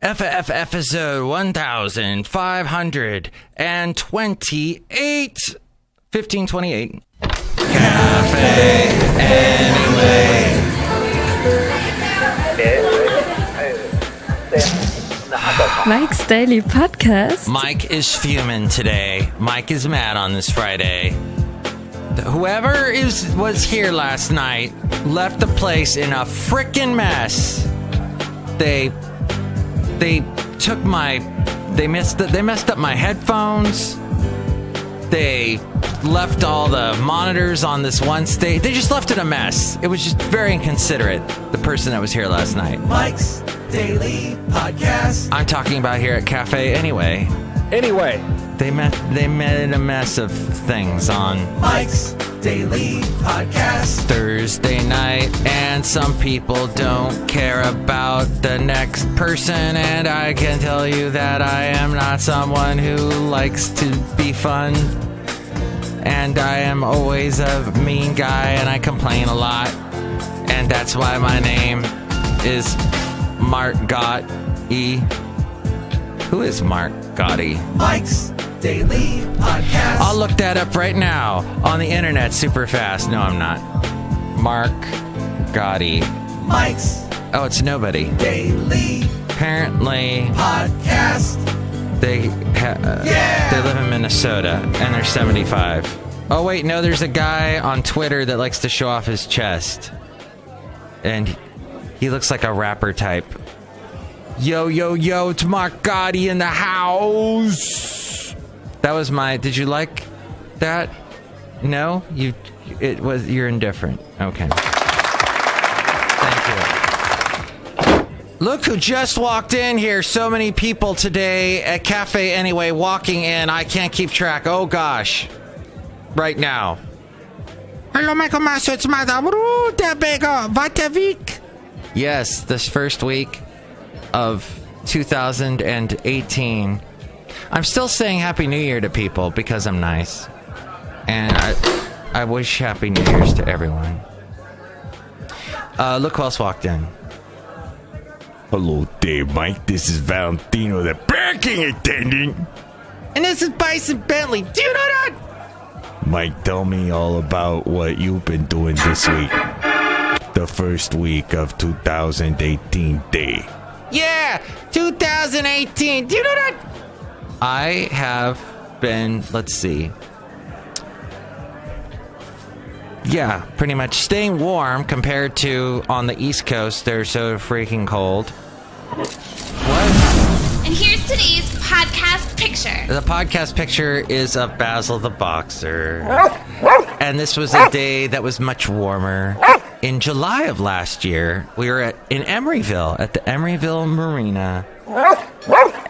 episode 1528. 1528. Café Anyway. Mike's Daily Podcast. Mike is fuming today. Mike is mad on this Friday. Whoever was here last night left the place in a frickin' mess. They took they messed up my headphones. They left all the monitors on this one stage. They just left it a mess. It was just very inconsiderate, the person that was here last night. Mike's Daily Podcast. I'm talking about here at Café Anyway. Anyway. They made a mess of things on Mike's Daily Podcast Thursday night, and some people don't care about the next person, and I can tell you that I am not someone who likes to be fun, and I am always a mean guy, and I complain a lot, and that's why my name is Mark Gotti. Who is Mark Gotti? Mike's Daily Podcast. I'll look that up right now on the internet super fast. No, I'm not. Mark Gotti. Mike's Oh, it's nobody. Daily Apparently, Podcast. they live in Minnesota and they're 75. Oh wait, no, there's a guy on Twitter that likes to show off his chest, and he looks like a rapper type. Yo, it's Mark Gotti in the house. That was did you like that? No? You're indifferent. Okay. Thank you. Look who just walked in here. So many people today at Café Anyway walking in. I can't keep track. Oh gosh. Right now. Hello, Michael Master. It's Madame Rootabega. What a week. Yes, this first week of 2018. I'm still saying Happy New Year to people because I'm nice. And I wish Happy New Year's to everyone. Look who else walked in. Hello there, Mike. This is Valentino, the parking attendant. And this is Bison Bentley. Do you know that? Mike, tell me all about what you've been doing this week. The first week of 2018 day. Yeah, 2018. Do you know that? I have been, let's see. Yeah, pretty much staying warm compared to on the East Coast. They're so freaking cold. What? And here's today's podcast picture. The podcast picture is of Basil the Boxer. And this was a day that was much warmer. In July of last year, we were in Emeryville, at the Emeryville Marina.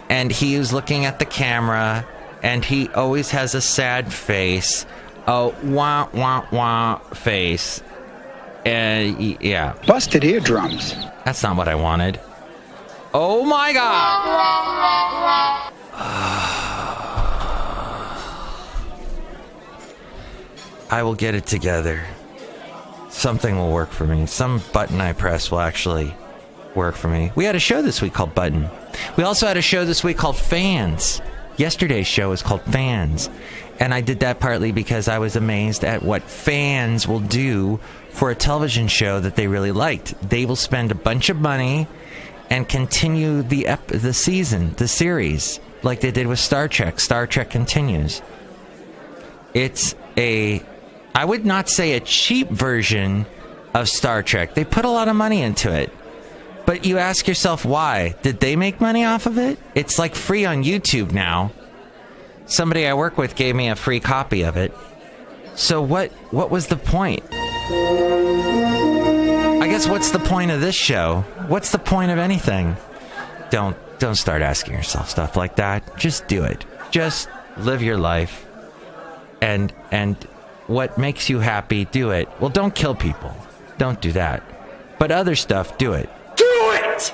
And he was looking at the camera, and he always has a sad face. A wah, wah, wah face. And yeah. Busted eardrums. That's not what I wanted. Oh my God! I will get it together. Something will work for me. Some button I press will actually work for me. We had a show this week called Button. We also had a show this week called Fans. Yesterday's show was called Fans. And I did that partly because I was amazed at what fans will do for a television show that they really liked. They will spend a bunch of money and continue the season, the series, like they did with Star Trek. Star Trek continues. It's I would not say a cheap version of Star Trek. They put a lot of money into it. But you ask yourself why? Did they make money off of it? It's like free on YouTube now. Somebody I work with gave me a free copy of it. So what was the point? I guess what's the point of this show? What's the point of anything? Don't start asking yourself stuff like that. Just do it. Just live your life. And what makes you happy, do it. Well, don't kill people. Don't do that. But other stuff, do it. Do it!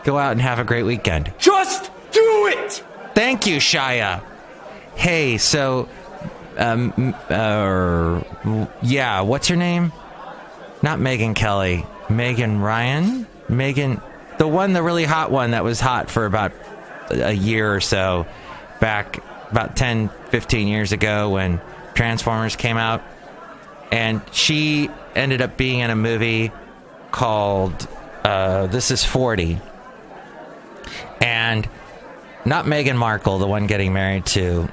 Go out and have a great weekend. Just do it! Thank you, Shia. Hey, so, what's her name? Not Megan Kelly. Megan Ryan? Megan The really hot one that was hot for about a year or so back, about 10, 15 years ago when Transformers came out. And she ended up being in a movie called This Is 40. And not Meghan Markle, the one getting married to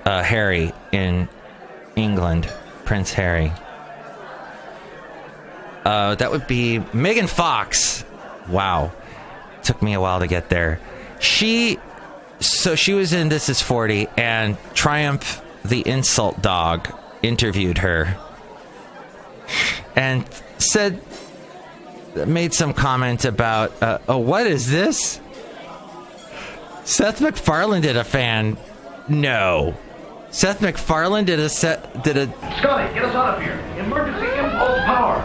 Harry in England, Prince Harry. That would be Megan Fox. Wow. Took me a while to get there. She was in This Is 40, and Triumph the Insult Dog interviewed her and made some comment about, what is this? Seth MacFarlane did a fan. No. Seth MacFarlane did a... Scully, get us out of here. Emergency impulse power.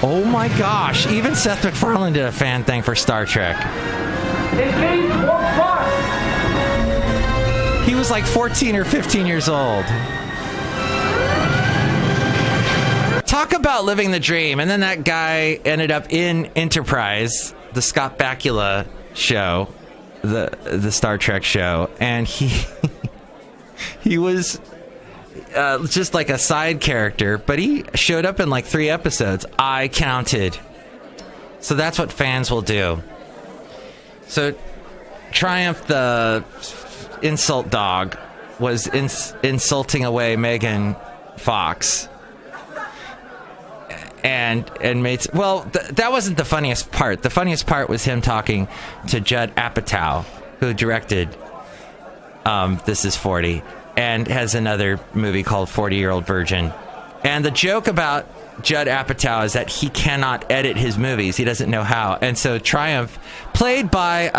Oh my gosh. Even Seth MacFarlane did a fan thing for Star Trek. Engage warp fire. He was like 14 or 15 years old. Talk about living the dream. And then that guy ended up in Enterprise, the Scott Bakula show, the Star Trek show, and he was just like a side character, but he showed up in like 3 episodes. I counted. So that's what fans will do. So Triumph the Insult Dog was insulting away Megan Fox. And made... Well, that wasn't the funniest part. The funniest part was him talking to Judd Apatow, who directed This Is 40, and has another movie called 40-Year-Old Virgin. And the joke about Judd Apatow is that he cannot edit his movies. He doesn't know how. And so Triumph, played by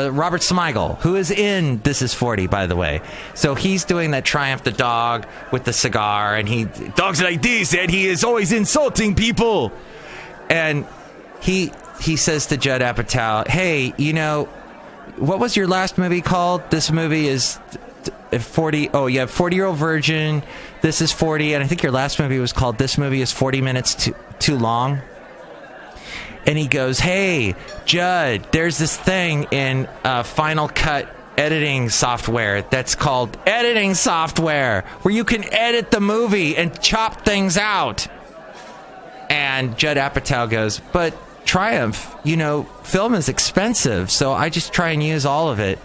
Robert Smigel, who is in This Is 40, by the way. So he's doing that Triumph the dog with the cigar, and dogs like this, and he is always insulting people. And he says to Judd Apatow, hey, what was your last movie called? This movie is 40. Oh, you have 40-Year-Old Virgin. This Is 40. And I think your last movie was called This Movie Is 40 Minutes Too Long. And he goes, hey, Judd, there's this thing in Final Cut editing software that's called editing software, where you can edit the movie and chop things out. And Judd Apatow goes, but Triumph, film is expensive, so I just try and use all of it.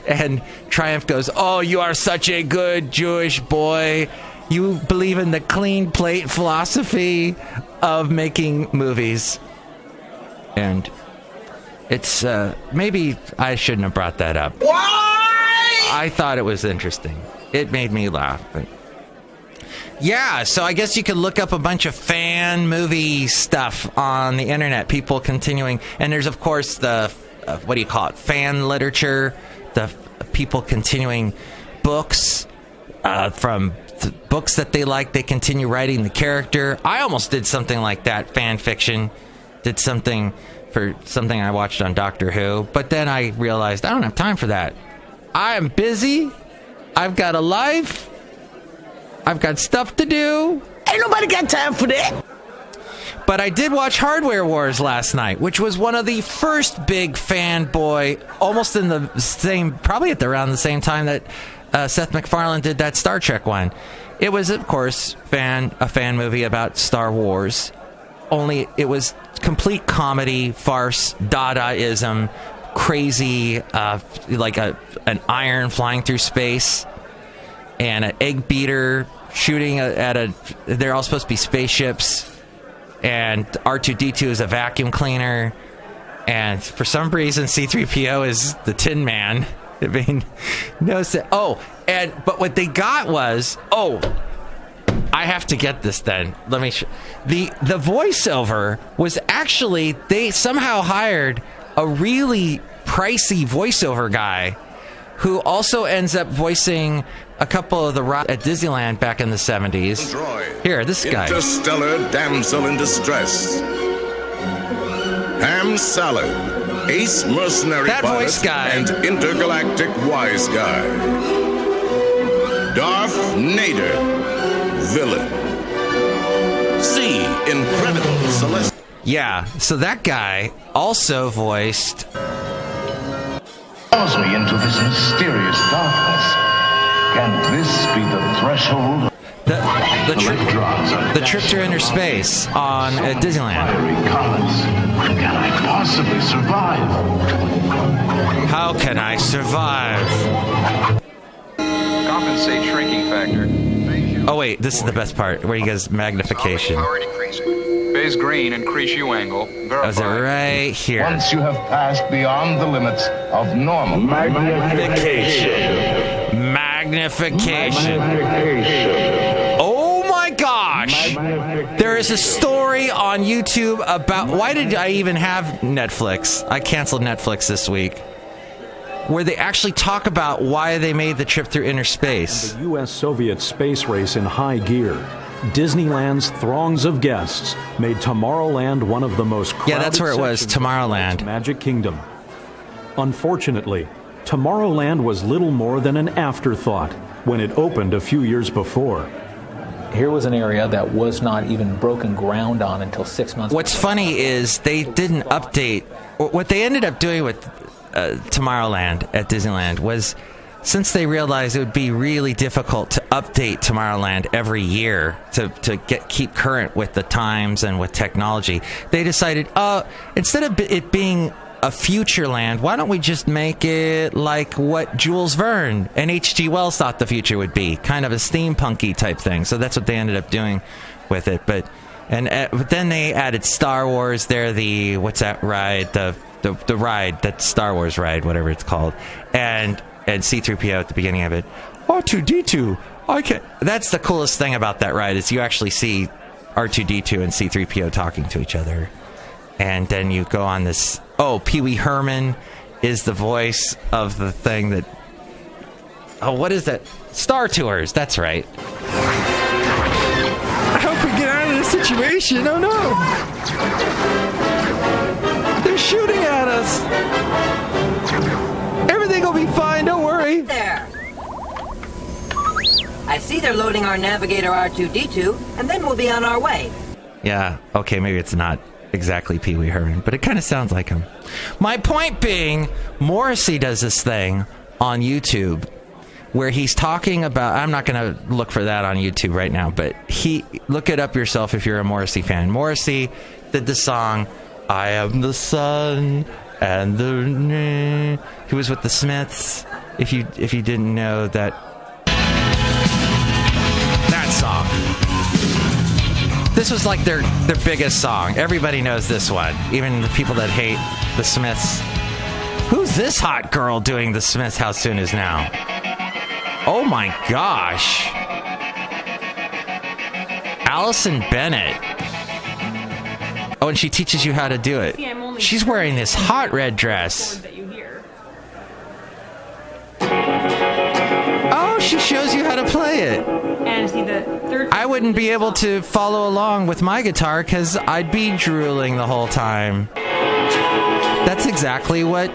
And Triumph goes, oh, you are such a good Jewish boy. You believe in the clean plate philosophy of making movies. And it's, maybe I shouldn't have brought that up. Why? I thought it was interesting. It made me laugh. But yeah, so I guess you could look up a bunch of fan movie stuff on the internet. People continuing. And there's, of course, the, what do you call it? Fan literature. The people continuing books from books that they like. They continue writing the character. I almost did something like that, fan fiction. Did something for something I watched on Doctor Who. But then I realized I don't have time for that. I am busy. I've got a life. I've got stuff to do. Ain't nobody got time for that. But I did watch Hardware Wars last night, which was one of the first big fanboy, almost in the same, probably at around the same time that Seth MacFarlane did that Star Trek one. It was, of course, a fan movie about Star Wars. Only it was complete comedy, farce, Dadaism, crazy, like an iron flying through space, and an egg beater shooting they're all supposed to be spaceships. And R2-D2 is a vacuum cleaner. And for some reason, C-3PO is the Tin Man. I mean, no sense. But what they got was... I have to get this then. Let me... The voiceover was actually... They somehow hired a really pricey voiceover guy who also ends up voicing a couple of the at Disneyland back in the 70s. Here, this guy. Interstellar damsel in distress. Ham Salad, ace mercenary that pilot voice guy. And intergalactic wise guy. Darth Nader, villain. C. incredible celestial. Yeah, so that guy also voiced... Follows me into this mysterious darkness. Can this be the threshold? The trip to inner space on at Disneyland. Can I possibly survive? How can I survive? Compensate shrinking factor. Oh wait, this is the best part where he goes magnification. Phase green, increase U angle. Verify. Was it right here? Once you have passed beyond the limits of normal Magnification. Oh my gosh! There is a story on YouTube about... Why did I even have Netflix? I canceled Netflix this week. Where they actually talk about why they made the trip through inner space. The U.S.-Soviet space race in high gear. Disneyland's throngs of guests made Tomorrowland one of the most crowded that's where it was, sections of Tomorrowland. Magic Kingdom. Unfortunately, Tomorrowland was little more than an afterthought when it opened a few years before. Here was an area that was not even broken ground on until 6 months. What's funny is they didn't update. What they ended up doing with Tomorrowland at Disneyland was, since they realized it would be really difficult to update Tomorrowland every year to keep current with the times and with technology, they decided, instead of it being a future land, why don't we just make it like what Jules Verne and H.G. Wells thought the future would be, kind of a steampunky type thing. So that's what they ended up doing with it. But then they added Star Wars there, what's that ride, the ride, that Star Wars ride, whatever it's called, and C-3PO at the beginning of it. R2-D2, that's the coolest thing about that ride, is you actually see R2-D2 and C-3PO talking to each other. And then you go on this... Oh, Pee Wee Herman is the voice of the thing that... Oh, what is that? Star Tours, that's right. I hope we get out of this situation. Oh, no. They're shooting at us. Everything will be fine, don't worry. There. I see they're loading our navigator R2-D2, and then we'll be on our way. Yeah, okay, maybe it's not exactly Pee Wee Herman, but it kind of sounds like him. My point being, Morrissey does this thing on YouTube where he's talking about... I'm not going to look for that on YouTube right now, but look it up yourself if you're a Morrissey fan. Morrissey did the song, I Am the Sun, and the... He was with the Smiths, if you didn't know that song. This was like their biggest song. Everybody knows this one, even the people that hate the Smiths. Who's this hot girl doing the Smiths How Soon Is Now? Oh my gosh. Allison Bennett. Oh, and she teaches you how to do it. She's wearing this hot red dress. Oh, she shows you how to play it. And see the third... I wouldn't be able to follow along with my guitar because I'd be drooling the whole time. That's exactly what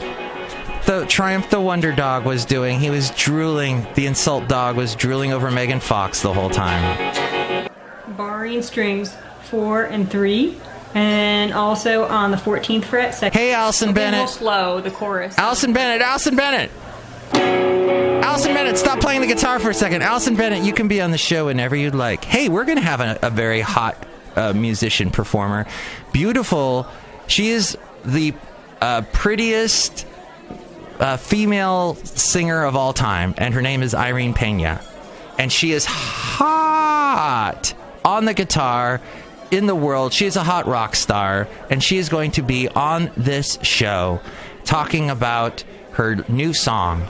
the Triumph the Wonder Dog was doing. He was drooling. The Insult Dog was drooling over Megan Fox the whole time. Barring strings 4 and 3. And also on the 14th fret, second. Hey, Allison Bennett. A little slow, the chorus. Allison Bennett, stop playing the guitar for a second. Allison Bennett, you can be on the show whenever you'd like. Hey, we're going to have a very hot musician performer. Beautiful. She is the prettiest female singer of all time, and her name is Irene Pena. And she is hot on the guitar in the world. She is a hot rock star, and she is going to be on this show talking about her new song.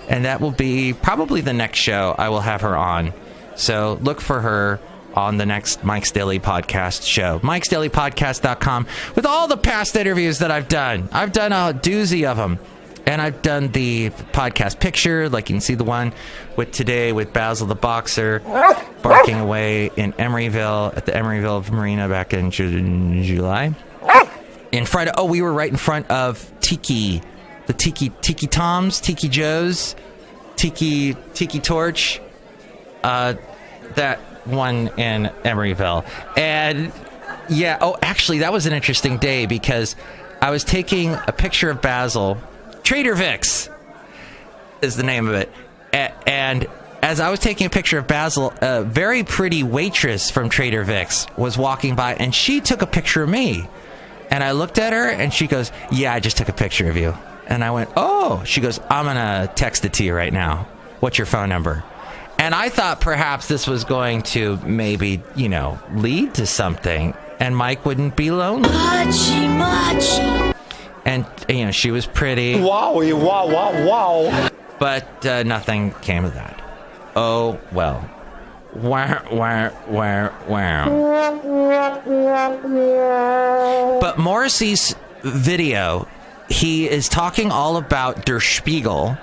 And that will be probably the next show I will have her on. So look for her on the next Mike's Daily Podcast show. Mike'sDailyPodcast.com with all the past interviews that I've done. I've done a doozy of them. And I've done the podcast picture, like you can see the one with today with Basil the Boxer barking away in Emeryville at the Emeryville Marina back in July. In front of, we were right in front of Tiki. The Tiki Toms, Tiki Joe's, Tiki Torch, that one in Emeryville. And Yeah. Oh, actually, that was an interesting day because I was taking a picture of Basil. Trader Vic's is the name of it. And as I was taking a picture of Basil, a very pretty waitress from Trader Vic's was walking by, and she took a picture of me. And I looked at her, and she goes, "Yeah, I just took a picture of you." And I went, "Oh." She goes, "I'm going to text it to you right now. What's your phone number?" And I thought perhaps this was going to maybe, lead to something, and Mike wouldn't be lonely. Machi. And, she was pretty. Wowie, wow, wow, wow. But nothing came of that. Oh, well. Wow. But Morrissey's video, he is talking all about Der Spiegel,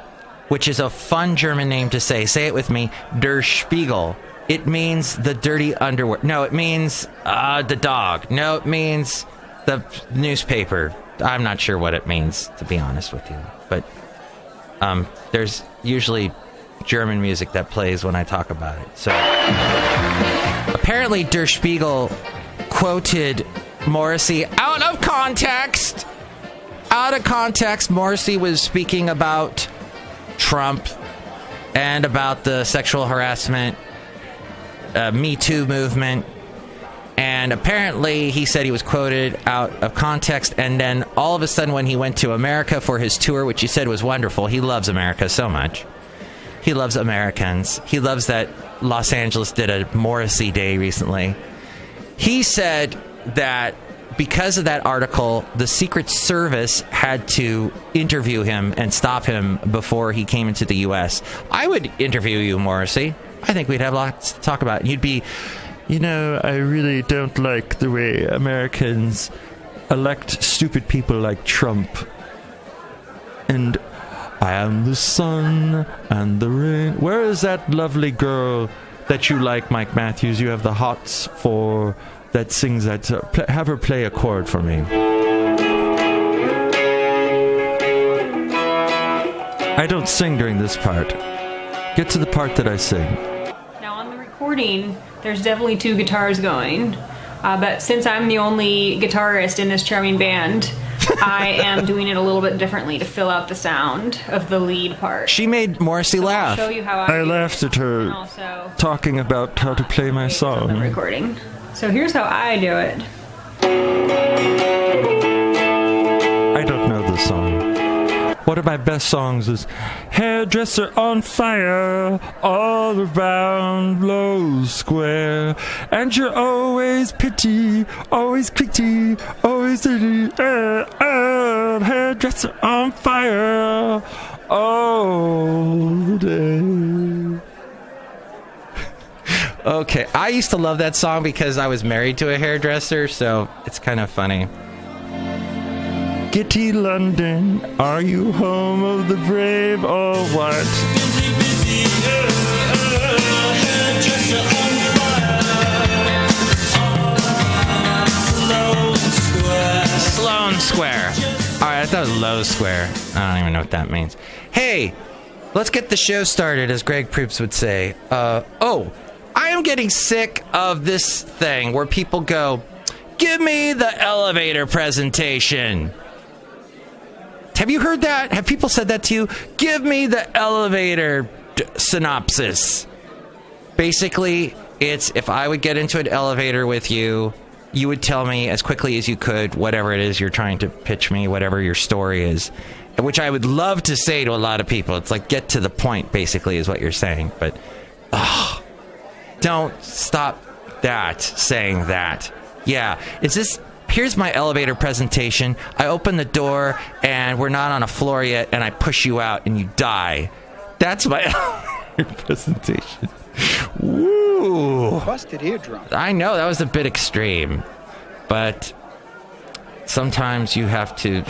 which is a fun German name to say. Say it with me. Der Spiegel. It means the dirty underwear. No, it means the dog. No, it means the newspaper. I'm not sure what it means, to be honest with you. But there's usually German music that plays when I talk about it. So apparently Der Spiegel quoted Morrissey out of context. Out of context, Morrissey was speaking about Trump and about the sexual harassment, Me Too movement. And apparently he said he was quoted out of context. And then all of a sudden when he went to America for his tour, which he said was wonderful, he loves America so much. He loves Americans. He loves that Los Angeles did a Morrissey Day recently. He said that because of that article, the Secret Service had to interview him and stop him before he came into the U.S. I would interview you, Morrissey. I think we'd have lots to talk about. You'd be, I really don't like the way Americans elect stupid people like Trump. And I am the sun and the rain. Where is that lovely girl that you like, Mike Matthews? You have the hots for... that sings that. Have her play a chord for me. I don't sing during this part. Get to the part that I sing. Now on the recording, there's definitely two guitars going. But since I'm the only guitarist in this charming band, I am doing it a little bit differently to fill out the sound of the lead part. She made Morrissey laugh. I'll show you how I laughed at her talking about how to play my song. On the recording. So here's how I do it. I don't know this song. One of my best songs is Hairdresser on Fire, all around Low Square. And you're always pretty, always pretty, always dirty. Hairdresser on fire all the day. Okay, I used to love that song because I was married to a hairdresser, so it's kind of funny. Gitty London, are you home of the brave or what? Sloan Square. Alright, I thought it was Low Square. I don't even know what that means. Hey, let's get the show started, as Greg Proops would say. I am getting sick of this thing where people go, "Give me the elevator presentation." Have you heard that? Have people said that to you? Give me the elevator synopsis. Basically, it's if I would get into an elevator with you, you would tell me as quickly as you could whatever it is you're trying to pitch me, whatever your story is, which I would love to say to a lot of people. It's like, get to the point, basically, is what you're saying. But, don't stop saying that. Yeah, here's my elevator presentation. I open the door, and we're not on a floor yet, and I push you out, and you die. That's my elevator presentation. Woo! Busted eardrum. I know, that was a bit extreme. But sometimes you have to...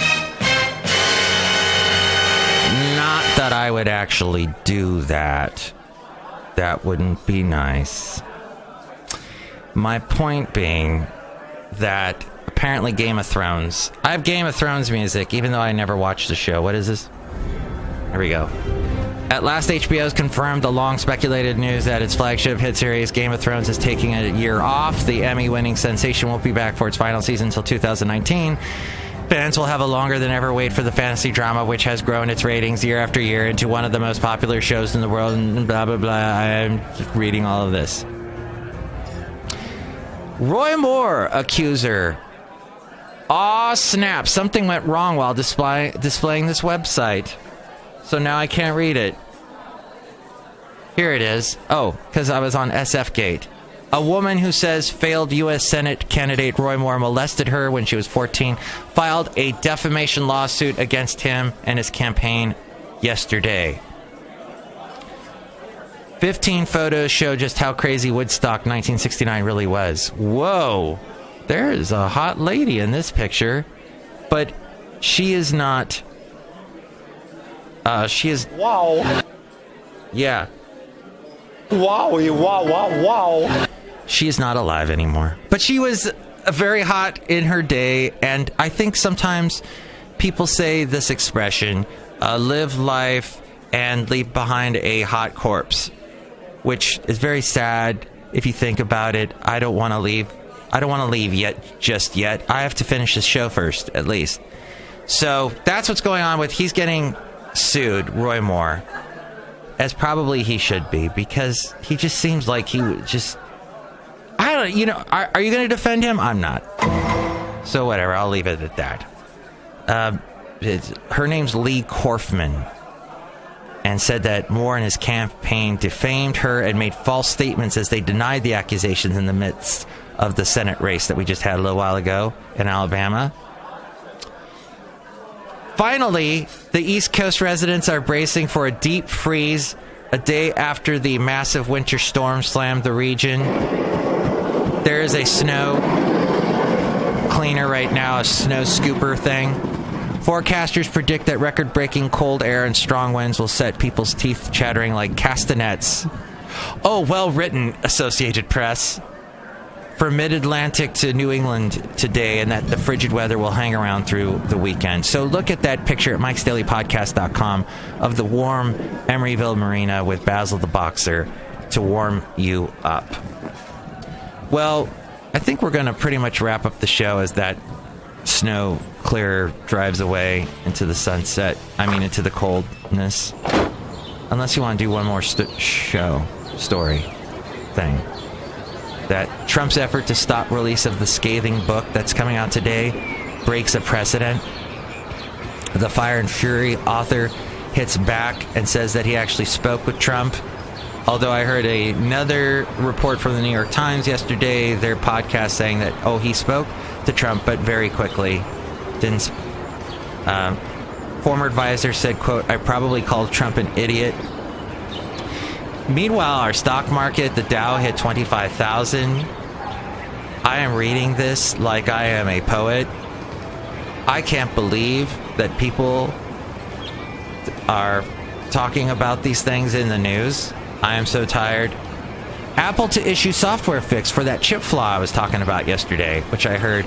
Not that I would actually do that. That wouldn't be nice. My point being that apparently Game of Thrones... I have Game of Thrones music, even though I never watched the show. What is this? Here we go. At last, HBO's confirmed the long-speculated news that its flagship hit series, Game of Thrones, is taking a year off. The Emmy-winning sensation won't be back for its final season until 2019. Fans will have a longer-than-ever wait for the fantasy drama, which has grown its ratings year after year into one of the most popular shows in the world, and blah, blah, blah. I'm just reading all of this. Roy Moore accuser. Aw, snap. Something went wrong while displaying this website. So now I can't read it. Here it is. Oh, because I was on SFgate. A woman who says failed U.S. Senate candidate Roy Moore molested her when she was 14 filed a defamation lawsuit against him and his campaign yesterday. 15 photos show just how crazy Woodstock 1969 really was. Whoa. There is a hot lady in this picture, but she is not... she is... Wow. Yeah. Wow. She is not alive anymore. But she was very hot in her day, and I think sometimes people say this expression, live life and leave behind a hot corpse, which is very sad if you think about it. I don't want to leave just yet. I have to finish this show first, at least. So that's what's going on with, he's getting sued, Roy Moore, as probably he should be, because he just seems like he would just, I don't, you know, are you going to defend him? I'm not. So whatever, I'll leave it at that. Her name's Lee Korfman, and said that Moore and his campaign defamed her and made false statements as they denied the accusations in the midst of the Senate race that we just had a little while ago in Alabama. Finally, the East Coast residents are bracing for a deep freeze a day after the massive winter storm slammed the region. There is a snow cleaner right now, a snow scooper thing. Forecasters predict that record-breaking cold air and strong winds will set people's teeth chattering like castanets. Oh, well written, Associated Press. For Mid-Atlantic to New England today, and that the frigid weather will hang around through the weekend. So look at that picture at mikesdailypodcast.com of the warm Emeryville Marina with Basil the Boxer to warm you up. Well, I think we're going to pretty much wrap up the show as that snow clear drives away into the sunset. Into the coldness. Unless you want to do one more story thing. That Trump's effort to stop release of the scathing book that's coming out today breaks a precedent. The Fire and Fury author hits back and says that he actually spoke with Trump. Although I heard another report from the New York Times yesterday, their podcast saying that, he spoke to Trump, but very quickly. Didn't. Former advisor said, quote, I probably called Trump an idiot. Meanwhile, our stock market, the Dow hit 25,000. I am reading this like I am a poet. I can't believe that people are talking about these things in the news. I am so tired. Apple to issue software fix for that chip flaw I was talking about yesterday, which I heard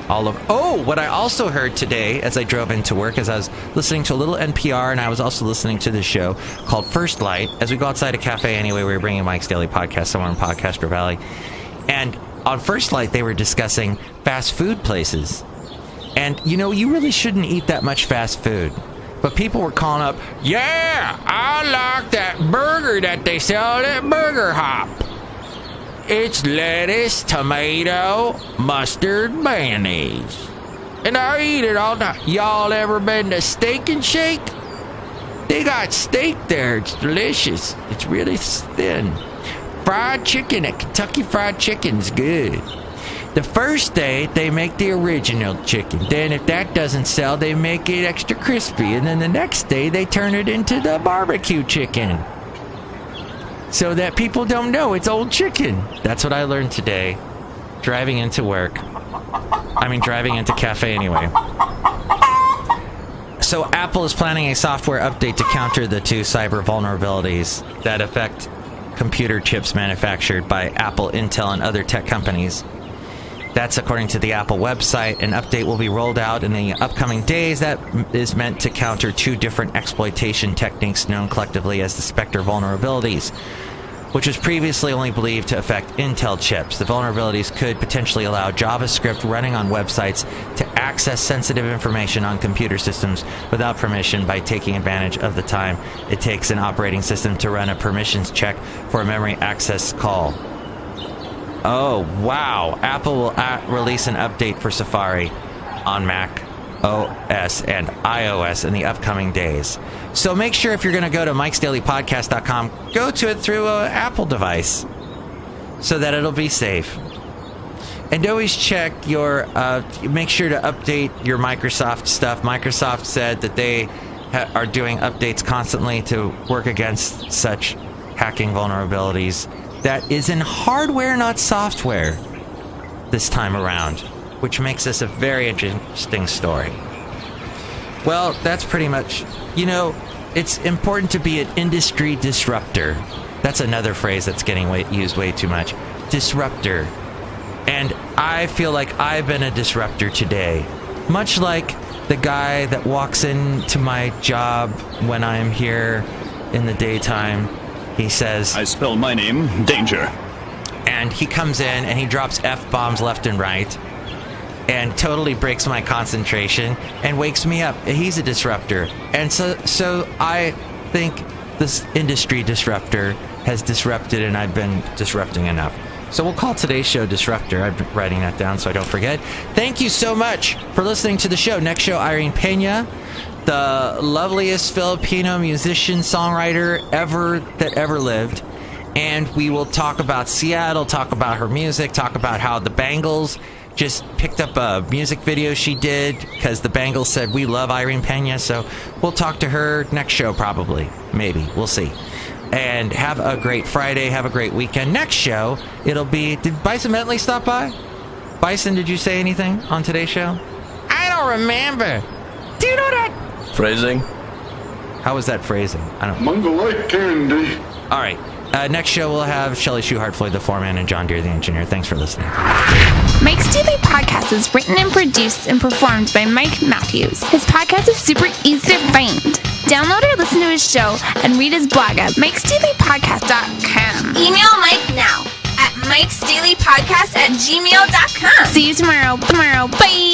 all over. Oh, what I also heard today as I drove into work, as I was listening to a little NPR, and I was also listening to this show called First Light. As we go outside a Café Anyway, we were bringing Mike's Daily Podcast somewhere in Podcaster Valley. And on First Light, they were discussing fast food places. And, you really shouldn't eat that much fast food. But people were calling up, yeah, I like that burger that they sell at Burger Hop. It's lettuce, tomato, mustard, mayonnaise. And I eat it all the time. Y'all ever been to Steak and Shake? They got steak there. It's delicious. It's really thin. Fried chicken at Kentucky Fried Chicken's good. The first day, they make the original chicken. Then if that doesn't sell, they make it extra crispy. And then the next day, they turn it into the barbecue chicken. So that people don't know it's old chicken. That's what I learned today, driving into work. Driving into Café Anyway. So Apple is planning a software update to counter the two cyber vulnerabilities that affect computer chips manufactured by Apple, Intel, and other tech companies. That's according to the Apple website. An update will be rolled out in the upcoming days that is meant to counter 2 different exploitation techniques known collectively as the Spectre vulnerabilities, which was previously only believed to affect Intel chips. The vulnerabilities could potentially allow JavaScript running on websites to access sensitive information on computer systems without permission by taking advantage of the time it takes an operating system to run a permissions check for a memory access call. Oh, wow. Apple will release an update for Safari on Mac OS and iOS in the upcoming days. So make sure if you're going to go to mikesdailypodcast.com, go to it through an Apple device so that it'll be safe. And always check your, make sure to update your Microsoft stuff. Microsoft said that they are doing updates constantly to work against such hacking vulnerabilities. That is in hardware, not software, this time around, which makes this a very interesting story. Well, that's pretty much, it's important to be an industry disruptor. That's another phrase that's getting used way too much. Disruptor. And I feel like I've been a disruptor today. Much like the guy that walks into my job when I'm here in the daytime. He says, I spell my name, Danger. And he comes in and he drops F-bombs left and right and totally breaks my concentration and wakes me up. He's a disruptor. And so I think this industry disruptor has disrupted, and I've been disrupting enough. So we'll call today's show Disruptor. I'm writing that down so I don't forget. Thank you so much for listening to the show. Next show, Irene Pena, the loveliest Filipino musician, songwriter that ever lived. And we will talk about Seattle, talk about her music, talk about how the Bangles just picked up a music video she did because the Bangles said, we love Irene Pena. So we'll talk to her next show probably. Maybe. We'll see. And have a great Friday. Have a great weekend. Next show, it'll be... Did Bison Bentley stop by? Bison, did you say anything on today's show? I don't remember. Do you know that? Phrasing? How was that phrasing? I don't know. Mungo like candy. All right. Next show, we'll have Chely Shoehart, Floyd the Floorman, and John Deere the Engineer. Thanks for listening. Mike's Daily Podcast is written and produced and performed by Mike Matthews. His podcast is super easy to find. Download or listen to his show and read his blog at mikesdailypodcast.com. Email Mike now at mikesdailypodcast@gmail.com. See you tomorrow. Bye.